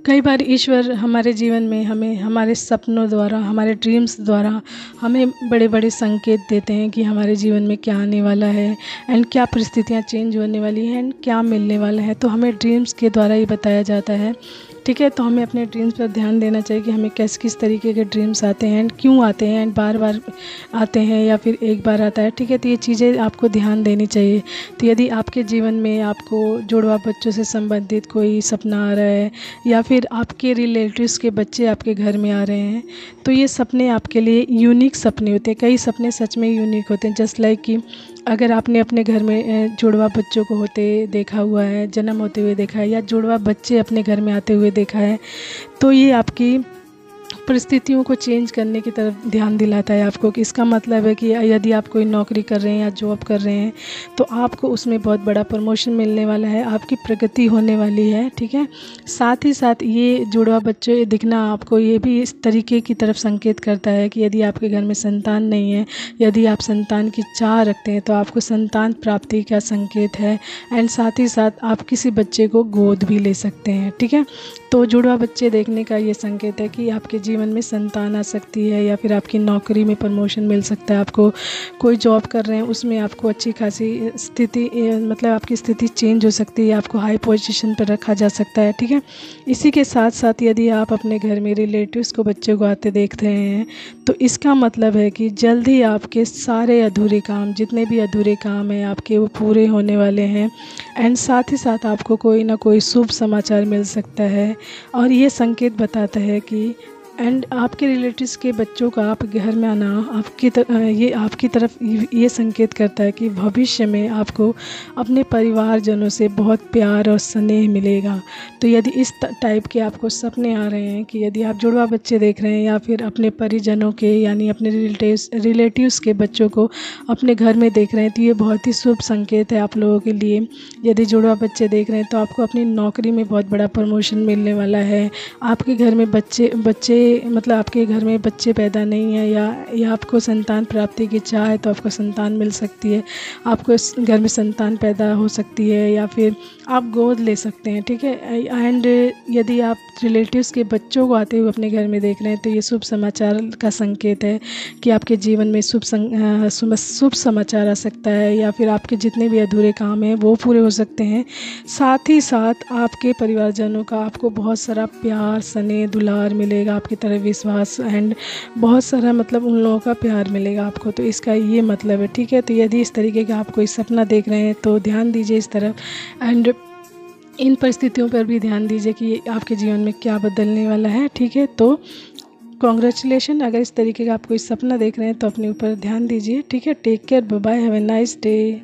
कई बार ईश्वर हमारे जीवन में हमें हमारे सपनों द्वारा, हमारे ड्रीम्स द्वारा हमें बड़े बड़े संकेत देते हैं कि हमारे जीवन में क्या आने वाला है एंड क्या परिस्थितियाँ चेंज होने वाली हैं एंड क्या मिलने वाला है। तो हमें ड्रीम्स के द्वारा ही बताया जाता है, ठीक है। तो हमें अपने ड्रीम्स पर ध्यान देना चाहिए कि हमें किस तरीके के ड्रीम्स आते हैं एंड क्यों आते हैं एंड बार बार आते हैं या फिर एक बार आता है, ठीक है। तो ये चीज़ें आपको ध्यान देनी चाहिए। तो यदि आपके जीवन में आपको जुड़वा बच्चों से संबंधित कोई सपना आ रहा है या फिर आपके रिलेटिव्स के बच्चे आपके घर में आ रहे हैं, तो ये सपने आपके लिए यूनिक सपने होते हैं। कई सपने सच में यूनिक होते हैं। जस्ट लाइक कि अगर आपने अपने घर में जुड़वा बच्चों को होते देखा हुआ है, जन्म होते हुए देखा है, या जुड़वा बच्चे अपने घर में आते हुए देखा है, तो ये आपकी परिस्थितियों को चेंज करने की तरफ ध्यान दिलाता है आपको। कि इसका मतलब है कि यदि आप कोई नौकरी कर रहे हैं या जॉब कर रहे हैं, तो आपको उसमें बहुत बड़ा प्रमोशन मिलने वाला है, आपकी प्रगति होने वाली है, ठीक है। साथ ही साथ ये जुड़वा बच्चे दिखना आपको ये भी इस तरीके की तरफ संकेत करता है कि यदि आपके घर में संतान नहीं है, यदि आप संतान की चाह रखते हैं, तो आपको संतान प्राप्ति का संकेत है। एंड साथ ही साथ आप किसी बच्चे को गोद भी ले सकते हैं, ठीक है। तो जुड़वा बच्चे देखने का ये संकेत है कि आपके जीवन में संतान आ सकती है या फिर आपकी नौकरी में प्रमोशन मिल सकता है। आपको कोई जॉब कर रहे हैं, उसमें आपको अच्छी खासी स्थिति, मतलब आपकी स्थिति चेंज हो सकती है, आपको हाई पोजीशन पर रखा जा सकता है, ठीक है। इसी के साथ साथ यदि आप अपने घर में रिलेटिव्स को, बच्चे को आते देख रहे हैं, तो इसका मतलब है कि जल्द ही आपके सारे अधूरे काम, जितने भी अधूरे काम हैं आपके, वो पूरे होने वाले हैं। एंड साथ ही साथ आपको कोई ना कोई शुभ समाचार मिल सकता है। और ये संकेत बताता है कि एंड आपके रिलेटिव्स के बच्चों का आपके घर में आना ये आपकी तरफ ये संकेत करता है कि भविष्य में आपको अपने परिवारजनों से बहुत प्यार और स्नेह मिलेगा। तो यदि इस टाइप के आपको सपने आ रहे हैं कि यदि आप जुड़वा बच्चे देख रहे हैं या फिर अपने परिजनों के, यानी अपने रिलेटिव्स के बच्चों को अपने घर में देख रहे हैं, तो ये बहुत ही शुभ संकेत है आप लोगों के लिए। यदि जुड़वा बच्चे देख रहे हैं तो आपको अपनी नौकरी में बहुत बड़ा प्रमोशन मिलने वाला है। आपके घर में बच्चे मतलब आपके घर में बच्चे पैदा नहीं है या आपको संतान प्राप्ति की चाह है, तो आपको संतान मिल सकती है। आपको इस घर में संतान पैदा हो सकती है या फिर आप गोद ले सकते हैं, ठीक है। एंड यदि आप रिलेटिव्स के बच्चों को आते हुए अपने घर में देख रहे हैं, तो ये शुभ समाचार का संकेत है कि आपके जीवन में शुभ समाचार आ सकता है, या फिर आपके जितने भी अधूरे काम हैं वो पूरे हो सकते हैं। साथ ही साथ आपके परिवारजनों का आपको बहुत सारा प्यार, स्नेह, दुलार मिलेगा, आपकी तरफ विश्वास एंड बहुत सारा मतलब उन लोगों का प्यार मिलेगा आपको। तो इसका ये मतलब है, ठीक है। तो यदि इस तरीके का आप कोई सपना देख रहे हैं तो ध्यान दीजिए इस तरफ, एंड इन परिस्थितियों पर भी ध्यान दीजिए कि आपके जीवन में क्या बदलने वाला है, ठीक है। तो कॉन्ग्रेचुलेशन, अगर इस तरीके का आप कोई सपना देख रहे हैं तो अपने ऊपर ध्यान दीजिए, ठीक है। Take care, bye bye, have a nice day.